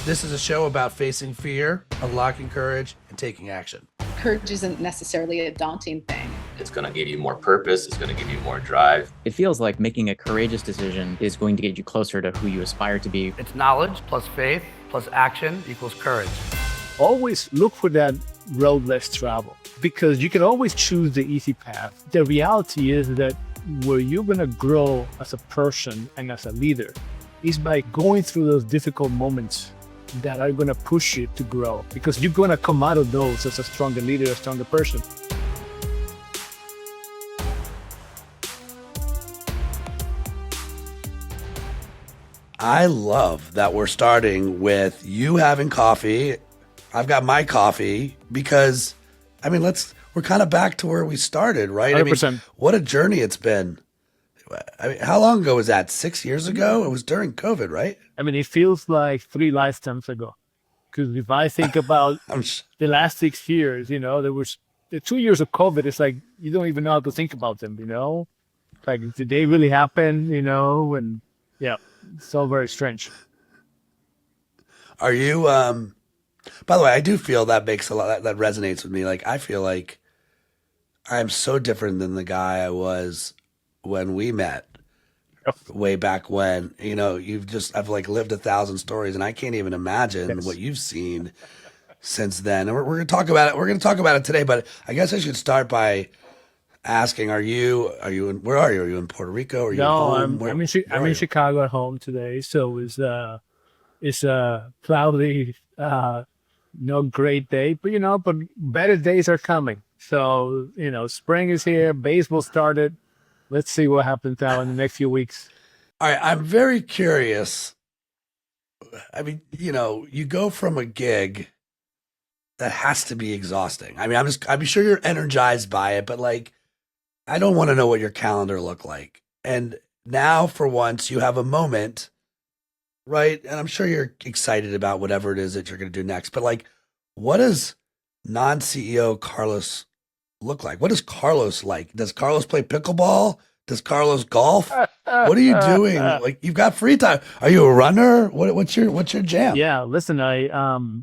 This is a show about facing fear, unlocking courage, and taking action. Courage isn't necessarily a daunting thing. It's going to give you more purpose. It's going to give you more drive. It feels like making a courageous decision is going to get you closer to who you aspire to be. It's knowledge plus faith plus action equals courage. Always look for that road less traveled, because you can always choose the easy path. The reality is that where you're going to grow as a person and as a leader is by going through those difficult moments that are going to push you to grow, because you're going to come out of those as a stronger leader, a stronger person. I love that we're starting with you having coffee. I've got my coffee because, we're kind of back to where we started, right? 100%. What a journey it's been. How long ago was that? 6 years ago? It was during COVID, right? It feels like 3 lifetimes ago. Because if I think about the last 6 years, there was the 2 years of COVID. It's like you don't even know how to think about them, Like, did they really happen, And yeah, it's so very strange. Are you, by the way, I do feel that makes a lot, that resonates with me. Like, I feel like I'm so different than the guy I was when we met. Way back when, I've lived 1,000 stories, and I can't even imagine what you've seen since then. And we're going to talk about it. We're going to talk about it today, but I guess I should start by asking, where are you Are you in Puerto Rico? Are you home? I'm in Chicago at home today. So it's a cloudy, no great day, but better days are coming. So, spring is here, baseball started. Let's see what happens now in the next few weeks. All right. I'm very curious. You go from a gig that has to be exhausting. I'm sure you're energized by it, but I don't want to know what your calendar looked like. And now for once you have a moment, right? And I'm sure you're excited about whatever it is that you're going to do next, but what does non-CEO Carlos look like? What is Carlos like? Does Carlos play pickleball? Does Carlos golf? What are you doing? You've got free time. Are you a runner? What's your jam? Yeah, listen, I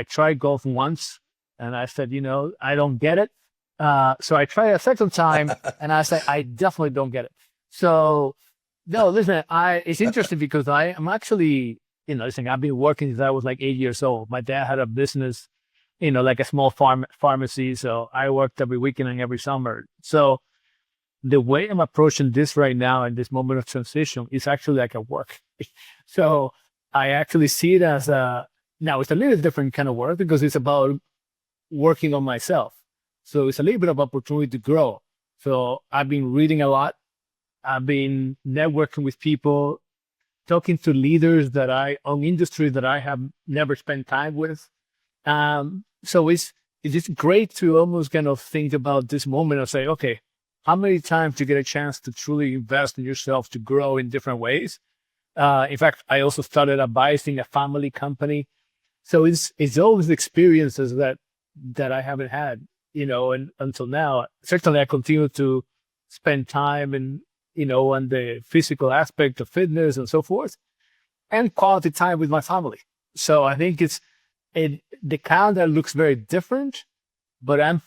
tried golf once and I said, I don't get it. So I tried a second time and I said, I definitely don't get it. So no, listen, it's interesting because I'm actually, listen, I've been working since I was 8 years old. My dad had a business, a small pharmacy. So I worked every weekend and every summer. So the way I'm approaching this right now in this moment of transition is actually like a work. So I actually see it as now it's a little different kind of work because it's about working on myself. So it's a little bit of opportunity to grow. So I've been reading a lot. I've been networking with people, talking to leaders on industry that I have never spent time with. So it's just great to almost kind of think about this moment and say, okay, how many times do you get a chance to truly invest in yourself to grow in different ways? In fact, I also started advising a family company. So it's always experiences that I haven't had, and until now. Certainly I continue to spend time on the physical aspect of fitness and so forth, and quality time with my family. So I think the calendar looks very different, but I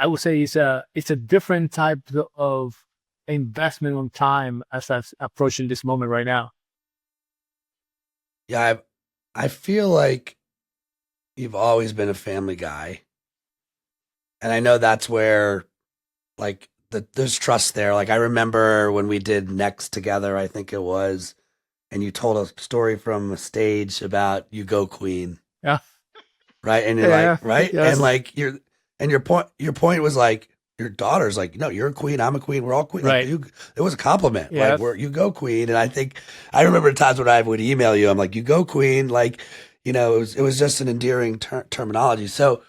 would say it's a different type of investment on time as I'm approaching this moment right now. Yeah, I feel like you've always been a family guy. And I know that's where there's trust there. I remember when we did Next together, I think it was, and you told a story from a stage about you go queen. Yeah. Right. And you're right. Yes. And your point was your daughter's no, you're a queen. I'm a queen. We're all queen. Right. It was a compliment. Yes. You go queen. And I remember times when I would email you, I'm you go queen. It was just an endearing terminology. So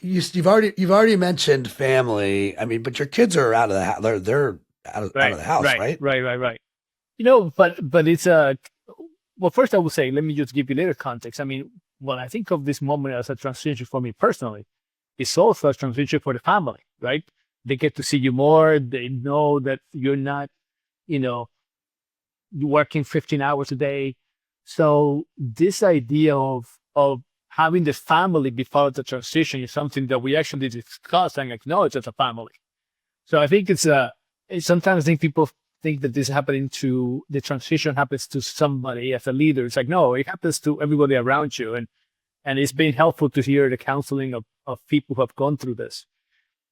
you've already mentioned family. But your kids are out of the house. They're out of the house, right? Right. But it's well, first I would say, let me just give you a little context. When I think of this moment as a transition for me personally, it's also a transition for the family, right? They get to see you more. They know that you're not, working 15 hours a day. So this idea of having the family be part of the transition is something that we actually discuss and acknowledge as a family. So I think sometimes I think people think that the transition happens to somebody as a leader. It's like, no, it happens to everybody around you. And it's been helpful to hear the counseling of people who have gone through this.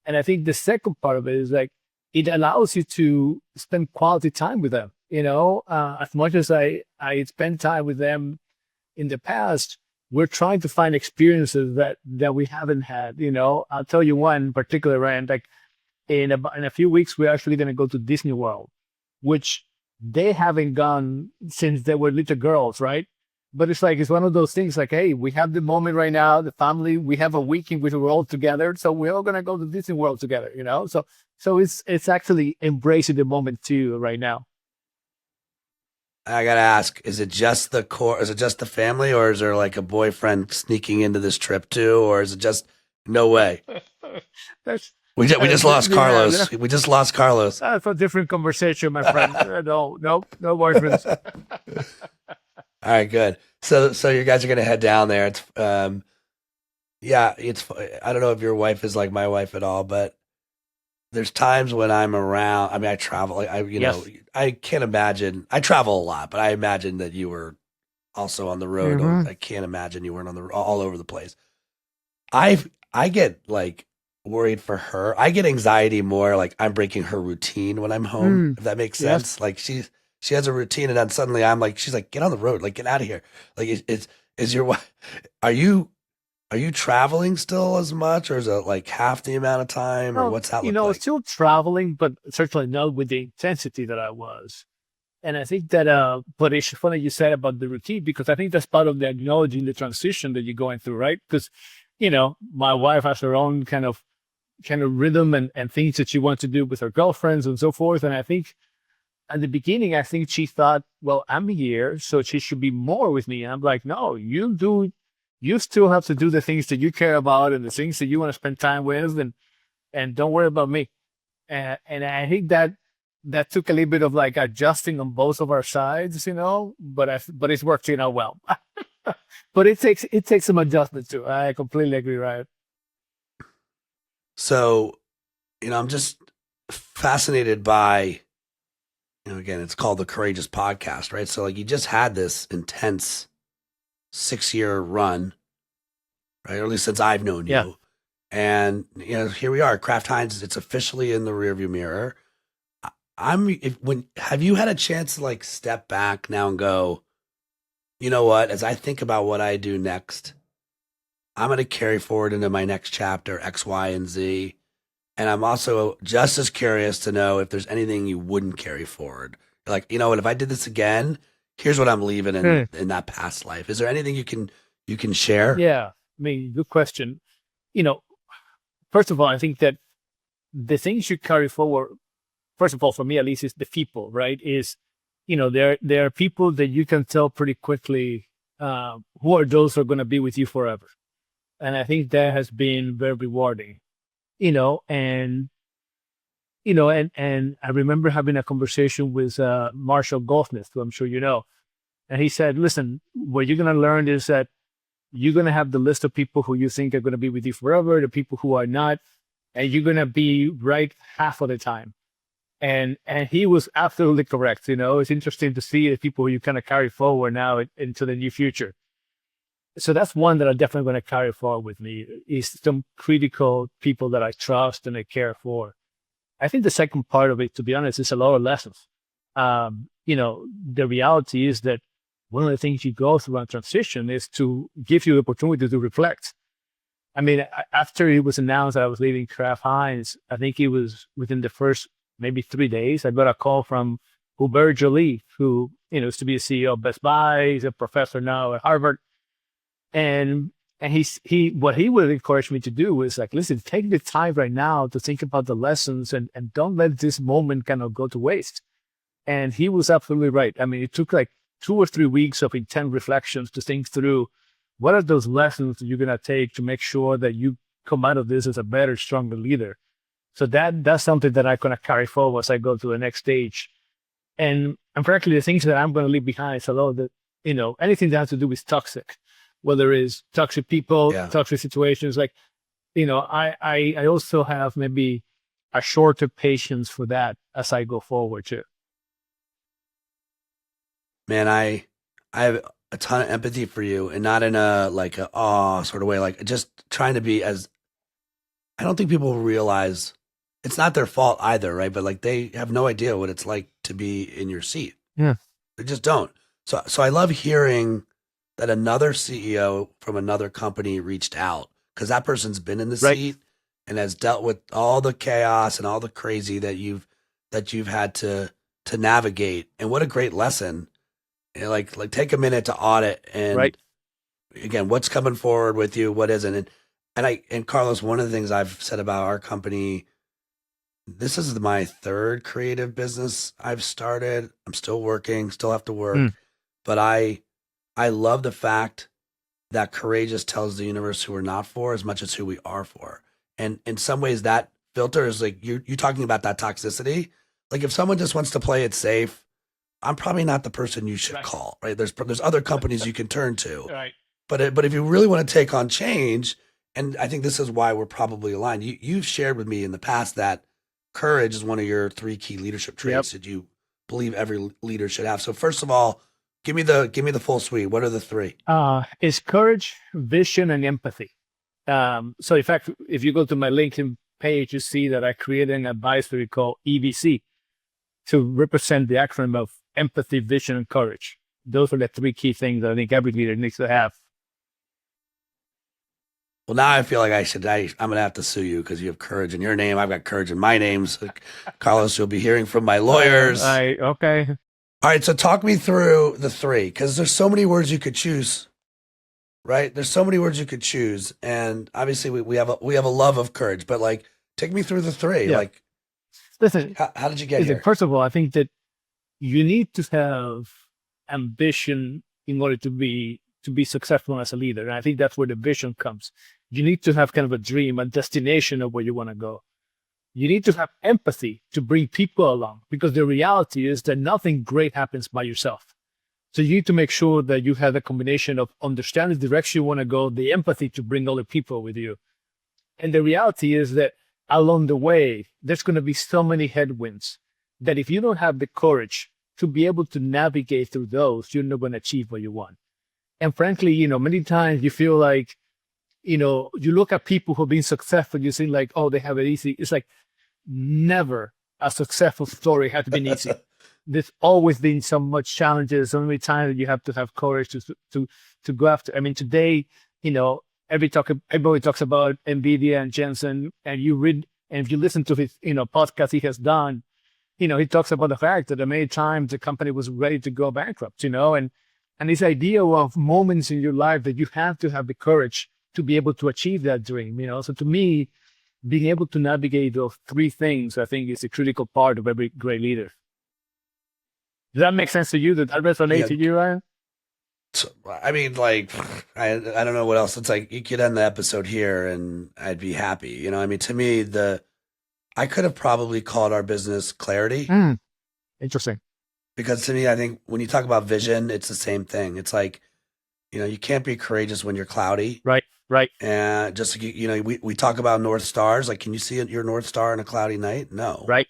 And I think the second part of it is like, it allows you to spend quality time with them. As much as I spend time with them in the past, we're trying to find experiences that we haven't had. I'll tell you one particular, Rand, like in a few weeks, we're actually going to go to Disney World, which they haven't gone since they were little girls, right? But it's one of those things like, hey, we have the moment right now, the family, we have a week in which we're all together. So we're all going to go to Disney World together, So it's actually embracing the moment too right now. I got to ask, is it just the core? Is it just the family, or is there like a boyfriend sneaking into this trip too? Or is it just no way? We just lost Carlos. We just lost Carlos. That's a different conversation, my friend. No boyfriends. All right, good. So you guys are gonna head down there. It's it's. I don't know if your wife is like my wife at all, but there's times when I'm around. I mean, I travel. Yes. I can't imagine. I travel a lot, but I imagine that you were also on the road. Mhm. I can't imagine you weren't all over the place. I get like worried for her. I get anxiety more like I'm breaking her routine when I'm home. If that makes Yes. sense. Like she has a routine, and then suddenly I'm like, she's like, get on the road, like get out of here. Like is your wife? Are you traveling still as much, or is it like half the amount of time, or what's that look like? Still traveling, but certainly not with the intensity that I was. And I think that, but it's funny you said about the routine, because I think that's part of the acknowledging the transition that you're going through, right? Because, my wife has her own kind of rhythm and things that she wants to do with her girlfriends and so forth. And I think at the beginning, I think she thought, well, I'm here, so she should be more with me. And I'm like, no, you still have to do the things that you care about and the things that you want to spend time with, and don't worry about me. And I think that took a little bit of like adjusting on both of our sides, but it's worked, well. But it takes some adjustment too. I completely agree, right? So, I'm just fascinated by, again, it's called the Courageous Podcast, right? So like you just had this intense 6-year run, right? Or at least since I've known you. Yeah. And, here we are, Kraft Heinz, it's officially in the rearview mirror. Have you had a chance to like step back now and go, you know what, as I think about what I do next, I'm going to carry forward into my next chapter, X, Y, and Z. And I'm also just as curious to know if there's anything you wouldn't carry forward. Like, what, if I did this again, here's what I'm leaving in that past life. Is there anything you can share? Yeah. I mean, good question. First of all, I think that the things you carry forward, first of all, for me at least, is the people, right? There are people that you can tell pretty quickly who are those who are going to be with you forever. And I think that has been very rewarding, and I remember having a conversation with Marshall Goldsmith, who I'm sure you know, and he said, listen, what you're going to learn is that you're going to have the list of people who you think are going to be with you forever, the people who are not, and you're going to be right half of the time. And he was absolutely correct. It's interesting to see the people who you kind of carry forward now into the near future. So that's one that I'm definitely going to carry forward with me, is some critical people that I trust and I care for. I think the second part of it, to be honest, is a lot of lessons. The reality is that one of the things you go through on transition is to give you the opportunity to reflect. I mean, after it was announced that I was leaving Kraft Heinz, I think it was within the first maybe 3 days, I got a call from Hubert Joly, who, used to be the CEO of Best Buy. He's a professor now at Harvard. And what he would encourage me to do is like, listen, take the time right now to think about the lessons and don't let this moment kind of go to waste. And he was absolutely right. I mean, it took like 2 or 3 weeks of intense reflections to think through what are those lessons that you're going to take to make sure that you come out of this as a better, stronger leader. So that's something that I'm going to carry forward as I go to the next stage. And frankly, the things that I'm going to leave behind is a lot of anything that has to do with toxic, whether it's toxic people, Yeah. toxic situations. Like, I also have maybe a shorter patience for that as I go forward too. Man, I have a ton of empathy for you, and not in a like a awe sort of way, like just trying to be as, I don't think people realize it's not their fault either, right? But like they have no idea what it's like to be in your seat. Yeah. They just don't. So I love hearing that another CEO from another company reached out, because that person's been in the Right. seat and has dealt with all the chaos and all the crazy that you've had to navigate. And what a great lesson. And like take a minute to audit, and Right. again, what's coming forward with you, what isn't. And Carlos, one of the things I've said about our company, this is my third creative business I've started. I'm still working, still have to work, but I love the fact that courageous tells the universe who we're not for as much as who we are for. And in some ways that filter is like, you're talking about that toxicity. Like if someone just wants to play it safe, I'm probably not the person you should call, right? There's other companies you can turn to, Right. but if you really want to take on change, and I think this is why we're probably aligned. You've shared with me in the past that courage is one of your 3 key leadership traits that you believe every leader should have. So first of all, give me the full suite. What are the 3? It's courage, vision, and empathy. So in fact, if you go to my LinkedIn page, you see that I created an advisory called EVC to represent the acronym of empathy, vision, and courage. Those are the 3 key things that I think every leader needs to have. Well, now I feel like I'm going to have to sue you because you have courage in your name. I've got courage in my name. So Carlos, you'll be hearing from my lawyers. Okay. All right. So talk me through the 3, because there's so many words you could choose, right? There's so many words you could choose. And obviously we have a love of courage, but like, take me through the 3. Yeah. Like, listen, how did you get here? First of all, I think that you need to have ambition in order to be successful as a leader. And I think that's where the vision comes. You need to have kind of a dream, a destination of where you want to go. You need to have empathy to bring people along, because the reality is that nothing great happens by yourself. So you need to make sure that you have a combination of understanding the direction you want to go, the empathy to bring other people with you. And the reality is that along the way, there's going to be so many headwinds that if you don't have the courage to be able to navigate through those, you're not going to achieve what you want. And frankly, many times you feel like, you look at people who've been successful, you think like, oh, they have it easy. It's like never a successful story has been easy. There's always been so much challenges, so many times that you have to have courage to go after. I mean, today, everybody talks about NVIDIA and Jensen, and you read, and if you listen to his, podcast he has done, he talks about the fact that many times the company was ready to go bankrupt, and this idea of moments in your life that you have to have the courage to be able to achieve that dream, So to me, being able to navigate those 3 things, I think is a critical part of every great leader. Does that make sense to you? Did that resonate to you, Ryan? So, I mean, like, I don't know what else. It's like you could end the episode here and I'd be happy. I mean, to me, I could have probably called our business clarity. Interesting. Because to me, I think when you talk about vision, it's the same thing. It's like, you can't be courageous when you're cloudy. Right. And just like, we talk about North Stars. Like, can you see your North Star in a cloudy night? No. Right.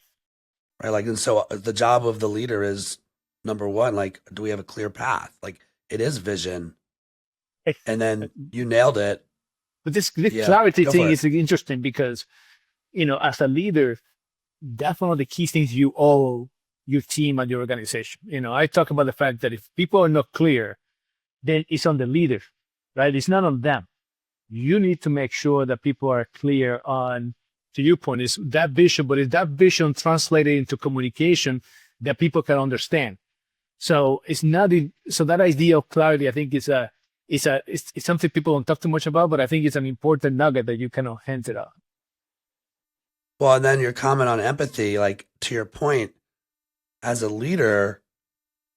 Like, and so the job of the leader is, number one, like, do we have a clear path? Like, it is vision. And then you nailed it. But this clarity thing is interesting because, as a leader, that's one of the key things you owe your team and your organization. I talk about the fact that if people are not clear, then it's on the leader, right? It's not on them. You need to make sure that people are clear on, to your point, is that vision, but is that vision translated into communication that people can understand? So it's not, so that idea of clarity, I think it's something people don't talk too much about, but I think it's an important nugget that you cannot hint it out. Well, and then your comment on empathy, like to your point, as a leader,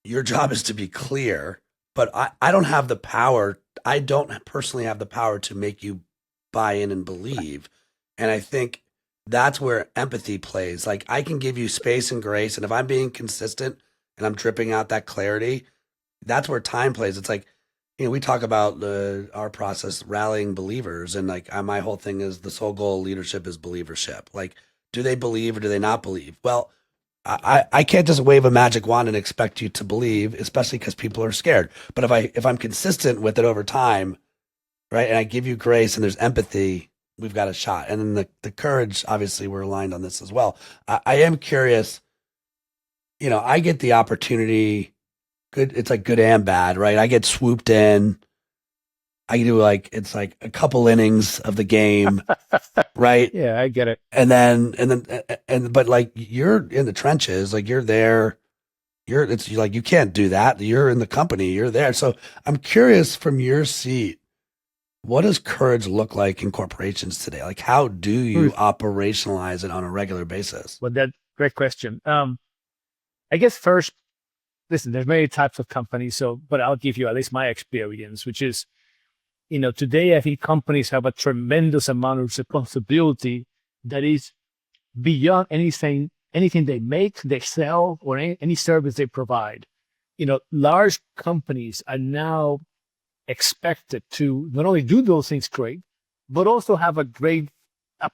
your job is to be clear, but I don't have the power. I don't personally have the power to make you buy in and believe. And I think that's where empathy plays. Like, I can give you space and grace. And if I'm being consistent and I'm dripping out that clarity, that's where time plays. It's like, we talk about our process rallying believers, and like my whole thing is the sole goal of leadership is believership. Like, do they believe or do they not believe? Well, I can't just wave a magic wand and expect you to believe, especially because people are scared. But if I'm consistent with it over time, right, and I give you grace and there's empathy, we've got a shot. And then the courage, obviously, we're aligned on this as well. I am curious. I get the opportunity. Good, it's like good and bad, right? I get swooped in. I do it's like a couple innings of the game, right? Yeah, I get it. But like you're in the trenches, like you're there. It's like you can't do that. You're in the company. You're there. So I'm curious from your seat, what does courage look like in corporations today? Like, how do you operationalize it on a regular basis? Well, that's a great question. I guess first, listen, there's many types of companies, but I'll give you at least my experience, which is, today I think companies have a tremendous amount of responsibility that is beyond anything they make, they sell, or any service they provide. Large companies are now expected to not only do those things great, but also have a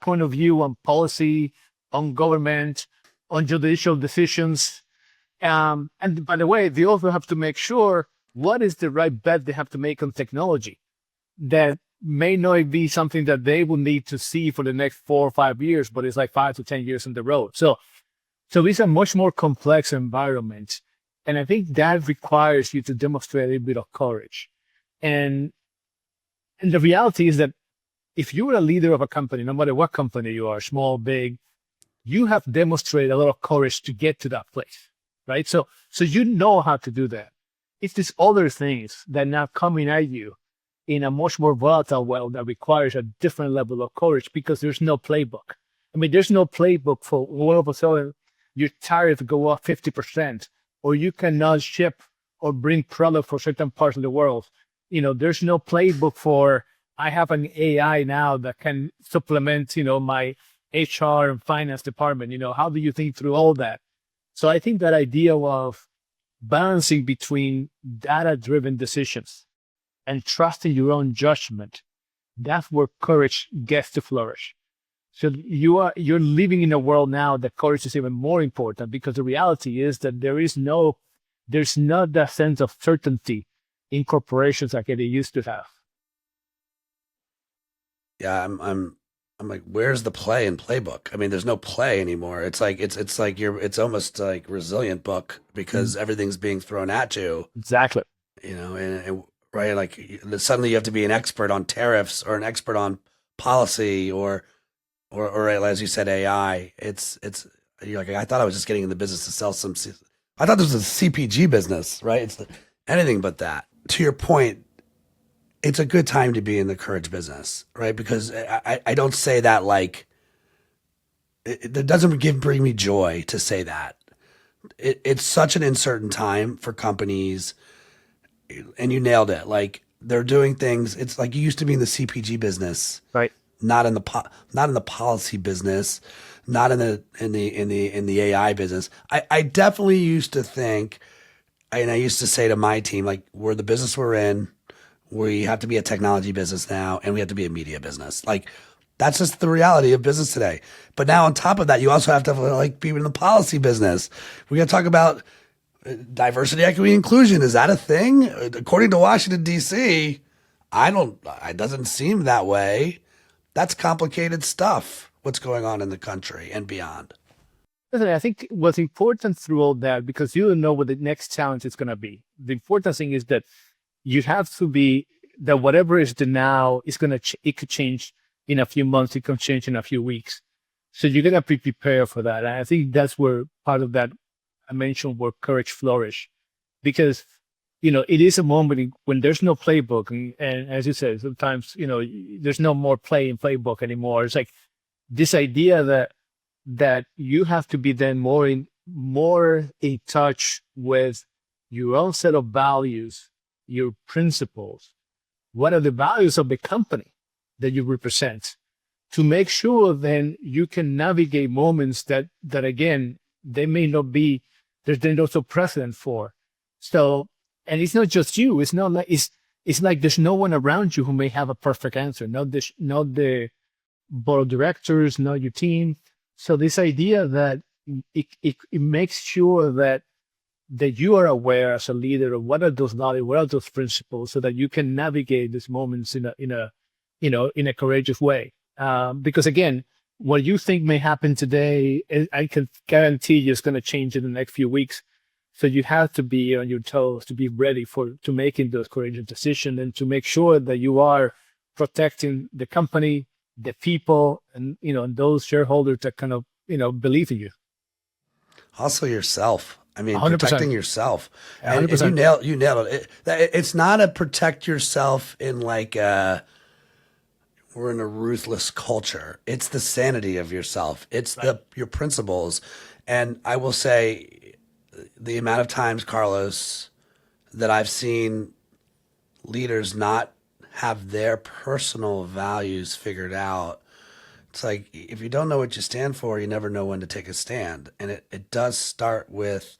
point of view on policy, on government, on judicial decisions. And by the way, they also have to make sure what is the right bet they have to make on technology that may not be something that they will need to see for the next 4 or 5 years, but it's like 5 to 10 years on the road. So it's a much more complex environment. And I think that requires you to demonstrate a little bit of courage. And the reality is that if you are a leader of a company, no matter what company you are, small, big, you have demonstrated a lot of courage to get to that place, right? So you know how to do that. It's these other things that now coming at you in a much more volatile world that requires a different level of courage because there's no playbook. I mean, there's no playbook for all of a sudden your tariffs go up 50%, or you cannot ship or bring product for certain parts of the world. There's no playbook for, I have an AI now that can supplement, my HR and finance department. How do you think through all that? So I think that idea of balancing between data-driven decisions and trusting your own judgment, that's where courage gets to flourish. So you're living in a world now that courage is even more important, because the reality is that there's not that sense of certainty in corporations like they used to have. Yeah, I'm like, where's the play in playbook? I mean, there's no play anymore. It's like it's almost like resilient book because everything's being thrown at you. Exactly. And right, like suddenly you have to be an expert on tariffs or an expert on policy or as you said, AI. You're like, I thought I was just getting in the business to sell some. I thought this was a CPG business, right? It's anything but that. To your point, it's a good time to be in the courage business, right? Because I don't say that like it doesn't bring me joy to say that. It's such an uncertain time for companies, and you nailed it. Like they're doing things. It's like you used to be in the CPG business, right? Not in the policy business, not in the AI business. I definitely used to think, and I used to say to my team, like, we're the business we're in. We have to be a technology business now, and we have to be a media business. Like, that's just the reality of business today. But now on top of that, you also have to like be in the policy business. We got to talk about diversity, equity, inclusion. Is that a thing? According to Washington, D.C., it doesn't seem that way. That's complicated stuff, what's going on in the country and beyond. Listen, I think what's important through all that, because you don't know what the next challenge is going to be. The important thing is that you have to be that whatever is the now is it could change in a few months. It can change in a few weeks. So you're going to be prepared for that. And I think that's where part of that I mentioned where courage flourish, because, it is a moment when there's no playbook. And as you said, sometimes, there's no more play in playbook anymore. It's like this idea that you have to be then more in touch with your own set of values, your principles. What are the values of the company that you represent, to make sure then you can navigate moments that again, they may not be, there's also precedent for. So And it's not just you. It's not like it's like there's no one around you who may have a perfect answer. Not the board of directors, not your team. So this idea that it makes sure that you are aware as a leader of what are those knowledge, what are those principles, so that you can navigate these moments in a courageous way. Because again, what you think may happen today, I can guarantee you it's going to change in the next few weeks. So you have to be on your toes to be ready to making those courageous decisions and to make sure that you are protecting the company, the people, and and those shareholders that kind of believe in you. Also yourself. I mean, 100%. protecting yourself. And 100%. you nailed it. It's not a protect yourself in like we're in a ruthless culture. It's the sanity of yourself. It's your principles. And I will say, the amount of times, Carlos, that I've seen leaders not have their personal values figured out. It's like, if you don't know what you stand for, you never know when to take a stand. And it does start with,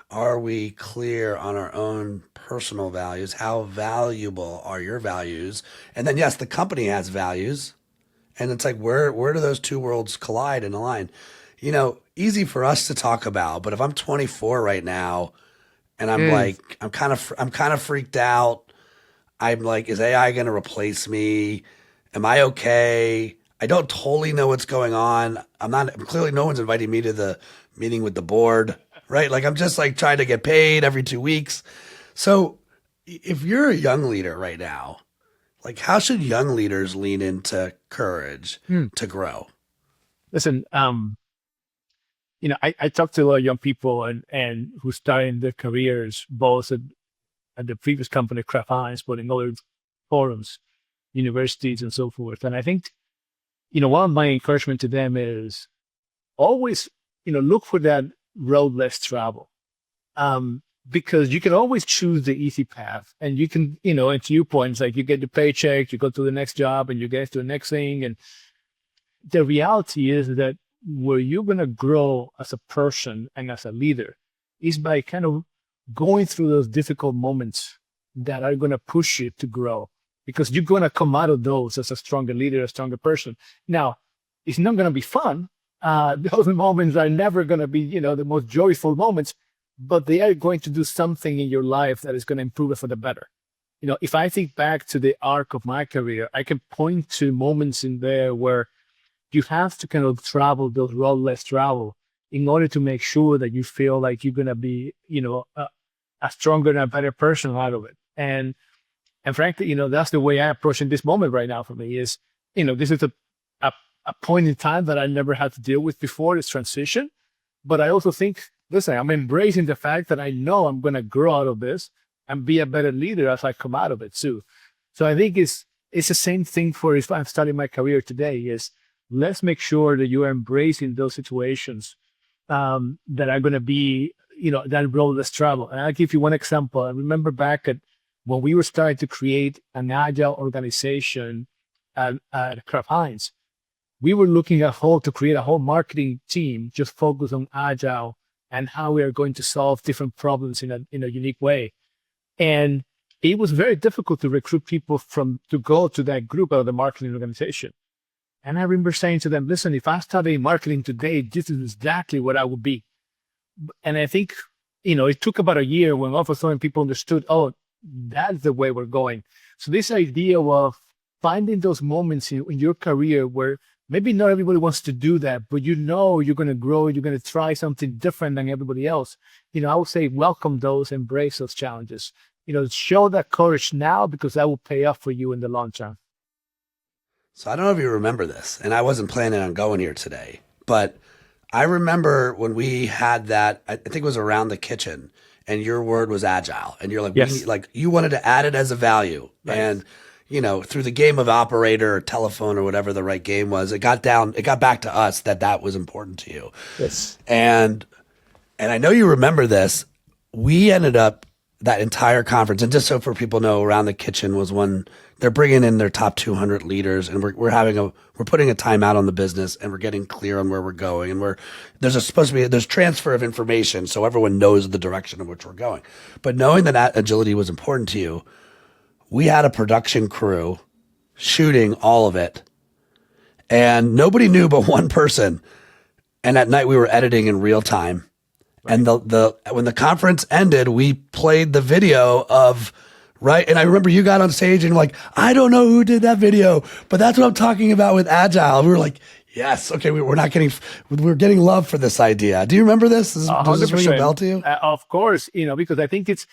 are we clear on our own personal values? How valuable are your values? And then, yes, the company has values. And it's like, where do those two worlds collide and align? Easy for us to talk about, but if I'm 24 right now and I'm like, I'm kind of freaked out. I'm like, is AI going to replace me? Am I okay? I don't totally know what's going on. Clearly no one's inviting me to the meeting with the board, right? Like, I'm just like trying to get paid every 2 weeks. So if you're a young leader right now, like, how should young leaders lean into courage to grow? Listen, I talk to a lot of young people and who starting their careers both at the previous company, Kraft Heinz, but in other forums, universities, and so forth. And I think, one of my encouragement to them is always, look for that road less travel. Because you can always choose the easy path, and you can, and to your points, like you get the paycheck, you go to the next job, and you get to the next thing. And the reality is that where you're going to grow as a person and as a leader is by kind of going through those difficult moments that are going to push you to grow, because you're going to come out of those as a stronger leader, a stronger person. Now, it's not going to be fun. Those moments are never going to be, the most joyful moments, but they are going to do something in your life that is going to improve it for the better. If I think back to the arc of my career, I can point to moments in there where you have to kind of travel those road less travel in order to make sure that you feel like you're going to be, a stronger and a better person out of it. And frankly, that's the way I approach in this moment right now for me is, this is a point in time that I never had to deal with before, this transition. But I also think, listen, I'm embracing the fact that I know I'm going to grow out of this and be a better leader as I come out of it too. So I think it's the same thing for if I'm starting my career today is, let's make sure that you are embracing those situations that are going to be, that road less travel. And I'll give you one example. I remember back at when we were starting to create an agile organization at Kraft Heinz, we were looking at to create a whole marketing team just focused on agile and how we are going to solve different problems in a unique way. And it was very difficult to recruit people to go to that group of the marketing organization. And I remember saying to them, listen, if I started marketing today, this is exactly what I would be. And I think, it took about a year when all of a sudden people understood, oh, that's the way we're going. So this idea of finding those moments in your career where maybe not everybody wants to do that, but you're going to grow, you're going to try something different than everybody else. I would say welcome those, embrace those challenges. Show that courage now, because that will pay off for you in the long term. So I don't know if you remember this, and I wasn't planning on going here today, but I remember when we had that, I think it was around the kitchen, and your word was agile, and you're like, yes. You wanted to add it as a value. Right. And, through the game of operator or telephone or whatever the right game was, it got back to us that was important to you. Yes. And I know you remember this. We ended up that entire conference, and just so for people know, around the kitchen was one they're bringing in their top 200 leaders, and we're putting a timeout on the business, and we're getting clear on where we're going, and there's transfer of information, so everyone knows the direction in which we're going. But knowing that agility was important to you, we had a production crew shooting all of it, and nobody knew but one person. And at night we were editing in real time. Right. And when the conference ended, we played the video of. Right. And I remember you got on stage and like, I don't know who did that video, but that's what I'm talking about with Agile. We were like, yes. Okay. We're getting love for this idea. Do you remember this? Does this ring a bell to you? Of course, because I think it's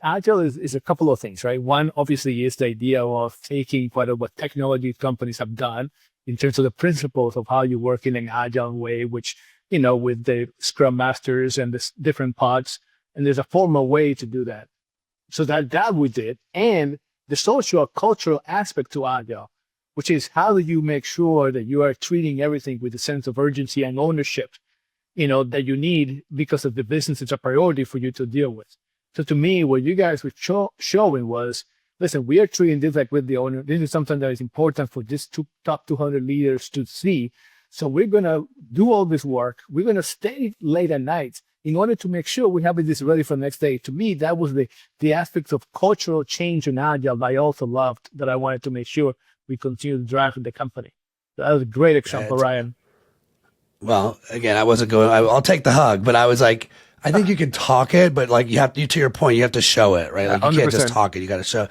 Agile is a couple of things, right? One, obviously, is the idea of taking what technology companies have done in terms of the principles of how you work in an Agile way, which, with the Scrum Masters and the different pods, and there's a formal way to do that. So that we did, and the social cultural aspect to Agile, which is how do you make sure that you are treating everything with a sense of urgency and ownership, that you need because of the business. It's a priority for you to deal with. So to me, what you guys were showing was, listen, we are treating this like with the owner. This is something that is important for this top 200 leaders to see. So we're going to do all this work. We're going to stay late at night in order to make sure we have this ready for the next day. To me, that was the aspects of cultural change in Agile that I also loved, that I wanted to make sure we continue to drive in the company. So that was a great example, Ryan. Well, again, I wasn't going, I'll take the hug, but I was like, I think you can talk it, but like to your point, you have to show it, right? Like you 100%. Can't just talk it, you got to show.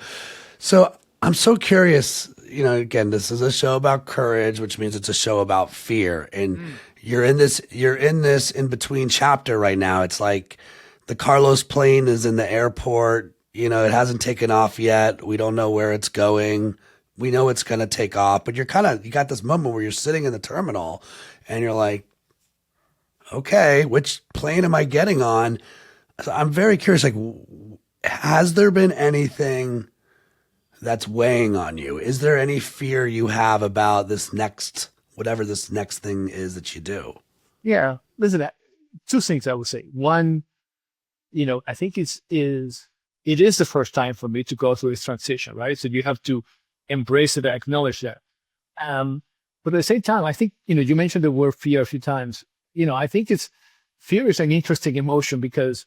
So I'm so curious, again, this is a show about courage, which means it's a show about fear. And you're in this in between chapter right now. It's like the Carlos plane is in the airport. It hasn't taken off yet. We don't know where it's going. We know it's going to take off, but you got this moment where you're sitting in the terminal and you're like, okay, which plane am I getting on? So I'm very curious, like, has there been anything that's weighing on you? Is there any fear you have about whatever this next thing is that you do? Yeah, listen, two things I would say. One, I think it is the first time for me to go through this transition, right? So you have to embrace it and acknowledge that. But at the same time, I think, you mentioned the word fear a few times. I think fear is an interesting emotion because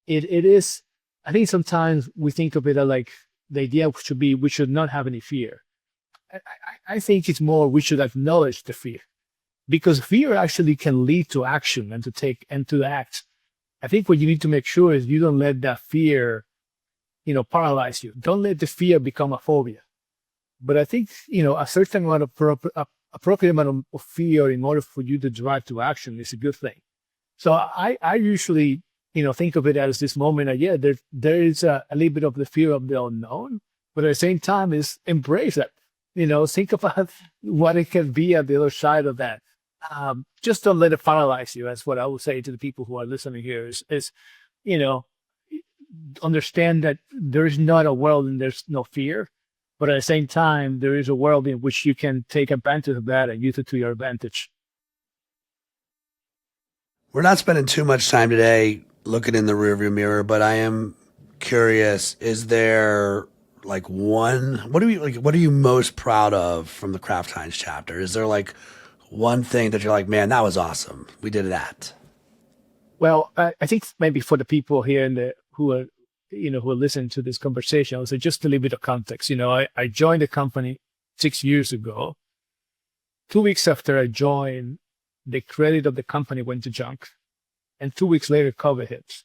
it is, I think sometimes we think of it like the idea should be, we should not have any fear. I think it's more, we should acknowledge the fear, because fear actually can lead to action and to act. I think what you need to make sure is you don't let that fear, paralyze you. Don't let the fear become a phobia. But I think, a certain amount of appropriate amount of fear in order for you to drive to action is a good thing. So I usually, think of it as this moment that, there is a little bit of the fear of the unknown, but at the same time is embrace that. Think about what it can be at the other side of that. Just don't let it paralyze you. That's what I would say to the people who are listening here is understand that there's not a world and there's no fear, but at the same time, there is a world in which you can take advantage of that and use it to your advantage. We're not spending too much time today looking in the rearview mirror, but I am curious, is there like what are you most proud of from the Kraft Heinz chapter? Is there like one thing that you're like, man, that was awesome, we did that? Well, I think maybe for the people here who are listening to this conversation, I would say just a little bit of context. I joined the company 6 years ago. 2 weeks after I joined, the credit of the company went to junk, and 2 weeks later, COVID hit.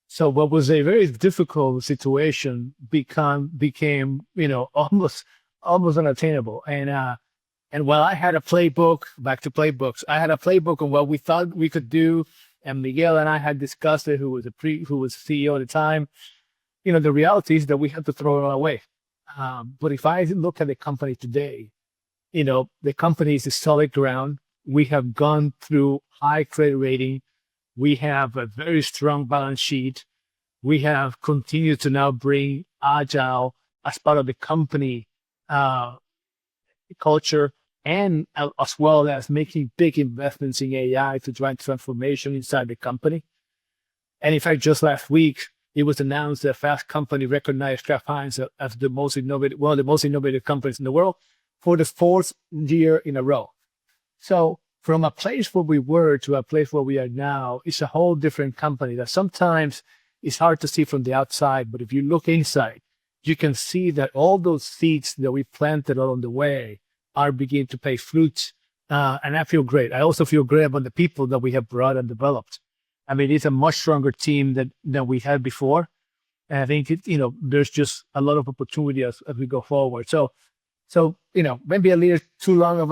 So what was a very difficult situation became almost unattainable. And while I had a playbook, back to playbooks, I had a playbook on what we thought we could do, and Miguel and I had discussed it, who was CEO at the time. The reality is that we had to throw it all away. But if I look at the company today, the company is a solid ground. We have gone through high credit rating. We have a very strong balance sheet. We have continued to now bring Agile as part of the company culture, and as well as making big investments in AI to drive transformation inside the company. And in fact, just last week, it was announced that Fast Company recognized Kraft Heinz as the most innovative, one of the most innovative companies in the world for the fourth year in a row. So from a place where we were to a place where we are now, it's a whole different company that sometimes it's hard to see from the outside. But if you look inside, you can see that all those seeds that we planted along the way are beginning to pay fruit. And I feel great. I also feel great about the people that we have brought and developed. I mean, it's a much stronger team than we had before. And I think, there's just a lot of opportunity as we go forward. So, maybe a little too long of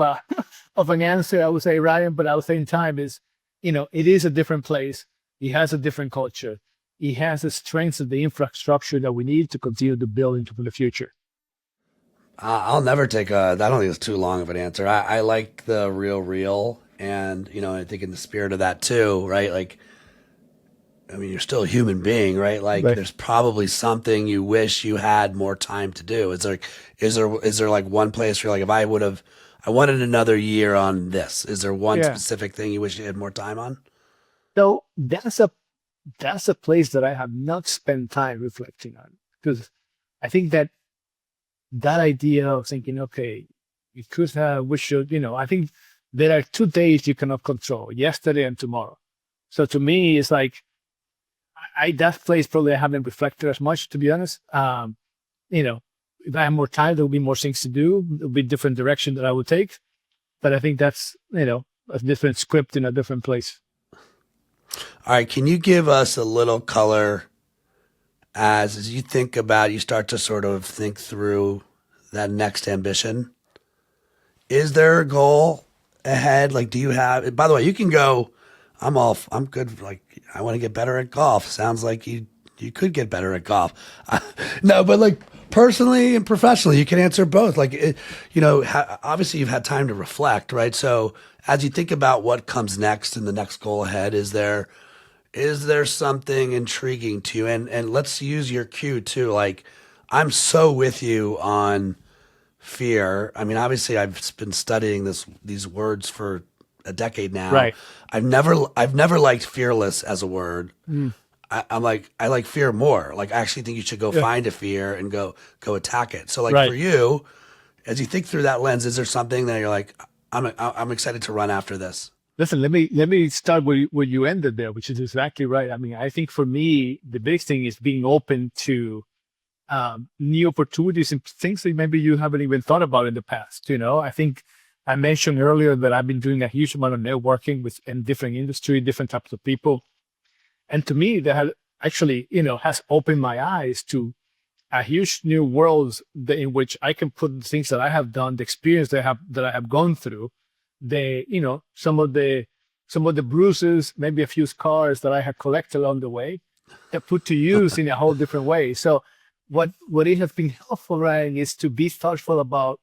of an answer, I would say, Ryan, but at the same time is, it is a different place. It has a different culture. It has the strengths of the infrastructure that we need to continue to build into the future. I'll never take I don't think it's too long of an answer. I like the real, and I think in the spirit of that too, right? Like, I mean, you're still a human being, right? Like, Right. there's probably something you wish you had more time to do. Is there like one place where, like, if I wanted another year on this, is there one Yeah. specific thing you wish you had more time on? So that's a place that I have not spent time reflecting on, because I think that idea of thinking, okay, you could have, we should, I think there are 2 days you cannot control, yesterday and tomorrow. So to me, it's like, that place probably I haven't reflected as much, to be honest. If I have more time, there'll be more things to do. There'll be different direction that I will take. But I think that's, a different script in a different place. All right, can you give us a little color as you think about, you start to sort of think through that next ambition? Is there a goal ahead? Like, do you have, by the way, you can go, I'm good. Like, I want to get better at golf. Sounds like you could get better at golf. No, but like personally and professionally, you can answer both. Like, obviously you've had time to reflect, right? So as you think about what comes next and the next goal ahead, is there something intriguing to you? And let's use your cue too. Like, I'm so with you on fear. I mean, obviously I've been studying these words for a decade now. Right. I've never liked fearless as a word. I like fear more. Like, I actually think you should go find a fear and go attack it. So, like, Right. for you, as you think through that lens, is there something that you're like, I'm excited to run after this? Listen, let me start where you ended there, which is exactly right. I mean, I think for me, the big thing is being open to new opportunities and things that maybe you haven't even thought about in the past. I think I mentioned earlier that I've been doing a huge amount of networking in different industry, different types of people. And to me, that actually, has opened my eyes to a huge new world in which I can put the things that I have done, the experience that I have gone through, some of the bruises, maybe a few scars that I have collected along the way, that put to use in a whole different way. So what it has been helpful, Ryan, is to be thoughtful about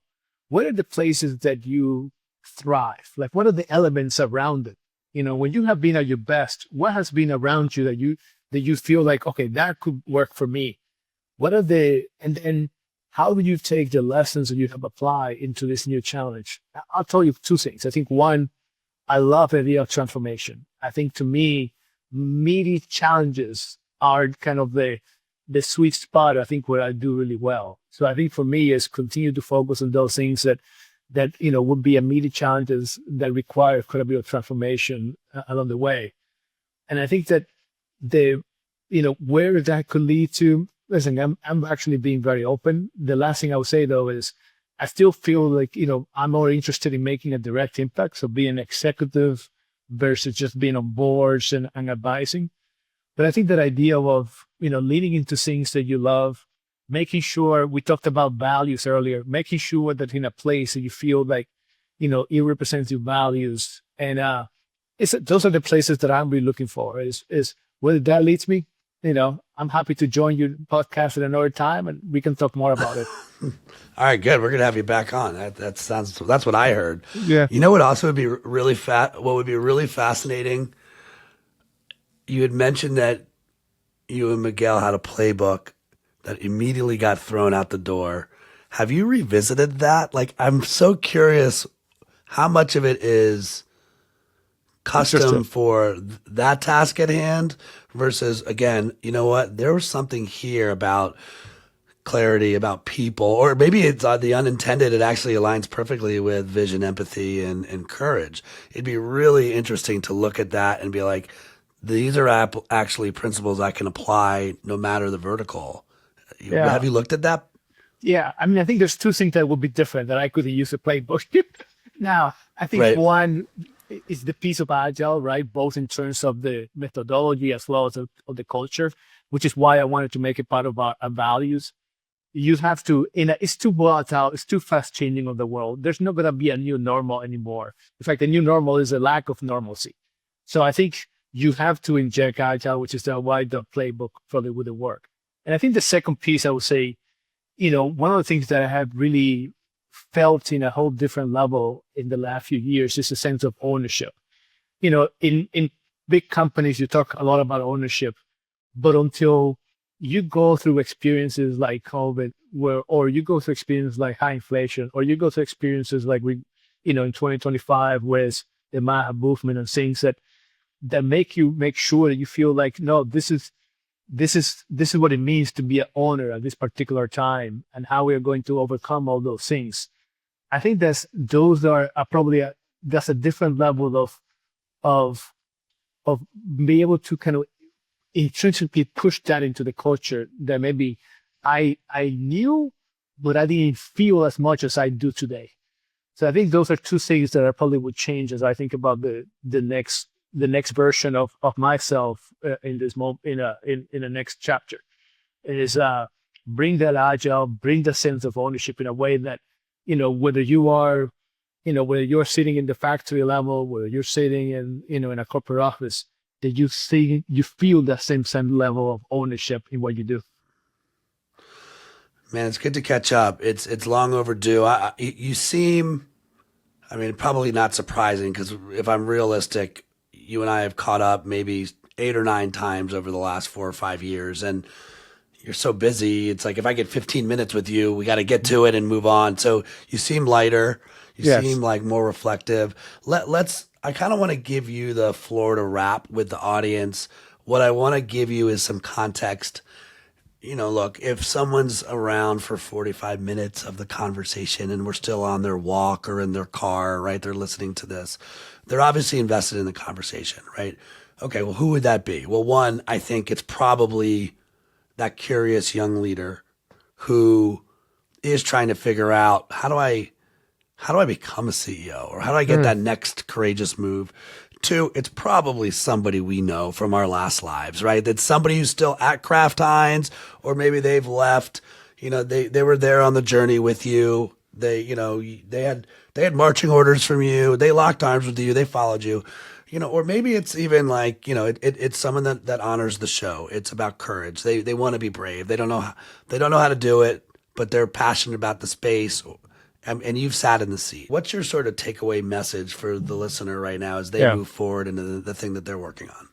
what are the places that you thrive? Like, what are the elements around it? When you have been at your best, what has been around you that you feel like, okay, that could work for me? What are and how do you take the lessons that you have applied into this new challenge? I'll tell you 2 things. I think one, I love the idea of transformation. I think to me, meaty challenges are kind of the sweet spot, I think, where I do really well. So I think for me is continue to focus on those things that would be immediate challenges that require quite a bit of transformation along the way. And I think that where that could lead to, listen, I'm actually being very open. The last thing I would say though is I still feel like, I'm more interested in making a direct impact. So being an executive versus just being on boards and advising. But I think that idea of, leaning into things that you love, making sure, we talked about values earlier, making sure that in a place that you feel like, it represents your values. And those are the places that I'm really looking for is whether that leads me, I'm happy to join your podcast at another time and we can talk more about it. All right, good. We're going to have you back on. That's what I heard. Yeah. You know what also would be what would be really fascinating? You had mentioned that you and Miguel had a playbook that immediately got thrown out the door. Have you revisited that? Like, I'm so curious how much of it is custom Interesting. for that task at hand versus, again, you know what? There was something here about clarity, about people, or maybe it's the unintended. It actually aligns perfectly with vision, empathy, and courage. It'd be really interesting to look at that and be like, these are actually principles I can apply no matter the vertical. Yeah. Have you looked at that? Yeah, I mean, I think there's two things that would be different that I could use a playbook. Now, I think Right. one is the piece of agile, right? Both in terms of the methodology as well as of the culture, which is why I wanted to make it part of our values. You have to, it's too volatile, it's too fast changing of the world. There's not going to be a new normal anymore. In fact, the new normal is a lack of normalcy. So I think you have to inject agile, which is why the playbook probably wouldn't work. And I think the second piece, I would say, one of the things that I have really felt in a whole different level in the last few years is a sense of ownership. In big companies, you talk a lot about ownership, but until you go through experiences like COVID, or you go through experiences like high inflation, or you go through experiences like in 2025, with the MAHA movement and things that make sure that you feel like, no, this is what it means to be an owner at this particular time, and how we are going to overcome all those things. I think that's a different level of being able to kind of intrinsically push that into the culture that maybe I knew, but I didn't feel as much as I do today. So I think those are two things that I probably would change as I think about the next version of myself in this moment, in the next chapter. Is bring that agile, bring the sense of ownership in a way that, whether you're sitting in the factory level, whether you're sitting in a corporate office, that you feel that same level of ownership in what you do. Man, it's good to catch up. It's long overdue. You seem, I mean, probably not surprising, because if I'm realistic, you and I have caught up maybe 8 or 9 times over the last 4 or 5 years, and you're so busy. It's like, if I get 15 minutes with you, we got to get to it and move on. So you seem lighter. You Yes. seem like more reflective. I kind of want to give you the floor to wrap with the audience. What I want to give you is some context. Look, if someone's around for 45 minutes of the conversation and we're still on their walk or in their car, right? They're listening to this. They're obviously invested in the conversation, right? Okay, well, who would that be? Well, one, I think it's probably that curious young leader who is trying to figure out, how do I become a CEO, or how do I get that next courageous move? 2, it's probably somebody we know from our last lives, right? That's somebody who's still at Kraft Heinz, or maybe they've left. They were there on the journey with you. They had marching orders from you. They locked arms with you. They followed you. Or maybe it's even like, it's someone that honors the show. It's about courage. They want to be brave. They don't know how to do it, but they're passionate about the space. And you've sat in the seat. What's your sort of takeaway message for the listener right now as they move forward into the thing that they're working on?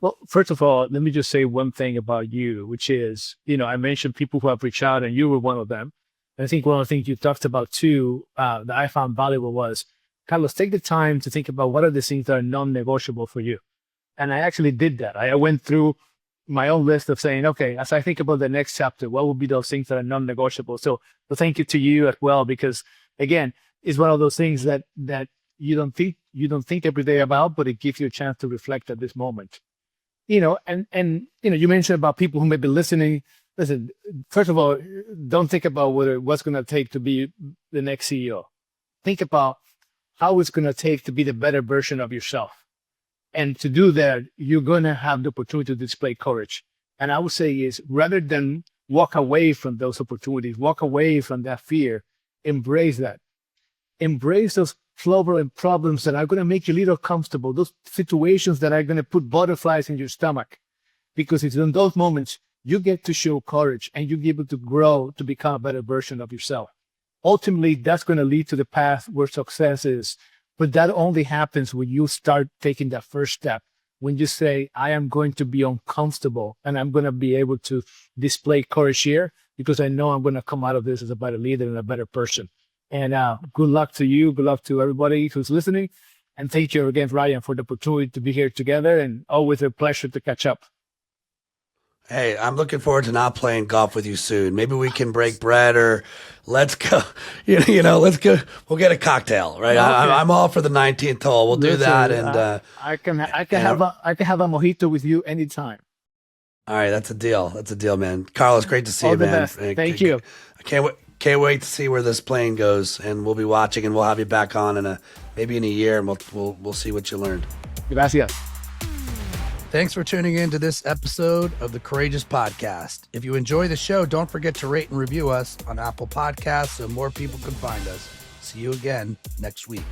Well, first of all, let me just say one thing about you, which is, I mentioned people who have reached out, and you were one of them. And I think one of the things you talked about too, that I found valuable was, Carlos, take the time to think about what are the things that are non-negotiable for you. And I actually did that. I went through my own list of saying, okay, as I think about the next chapter, what will be those things that are non-negotiable? So thank you to you as well, because again, it's one of those things that you don't think every day about, but it gives you a chance to reflect at this moment. And you mentioned about people who may be listening. Listen, first of all, don't think about what's going to take to be the next CEO. Think about how it's going to take to be the better version of yourself. And to do that, you're going to have the opportunity to display courage. And I would say is, rather than walk away from those opportunities, walk away from that fear, embrace that. Embrace those problems that are going to make you a little comfortable, those situations that are going to put butterflies in your stomach. Because it's in those moments you get to show courage, and you get able to grow to become a better version of yourself. Ultimately, that's going to lead to the path where success is. But that only happens when you start taking that first step. When you say, I am going to be uncomfortable, and I'm going to be able to display courage here, because I know I'm going to come out of this as a better leader and a better person. And good luck to you. Good luck to everybody who's listening. And thank you again, Ryan, for the opportunity to be here together, and always a pleasure to catch up. Hey, I'm looking forward to not playing golf with you soon. Maybe we can break bread, or let's go. Let's go. We'll get a cocktail, right? Okay. I'm all for the 19th hole. We'll do that, and I can have a mojito with you anytime. all right, that's a deal. That's a deal, man. Carlos, great to see All you, the man. best. Thank you. I can't wait to see where this plane goes, and we'll be watching, and we'll have you back on maybe in a year, and we'll see what you learned. Gracias. Thanks for tuning in to this episode of the Courageous Podcast. If you enjoy the show, don't forget to rate and review us on Apple Podcasts so more people can find us. See you again next week.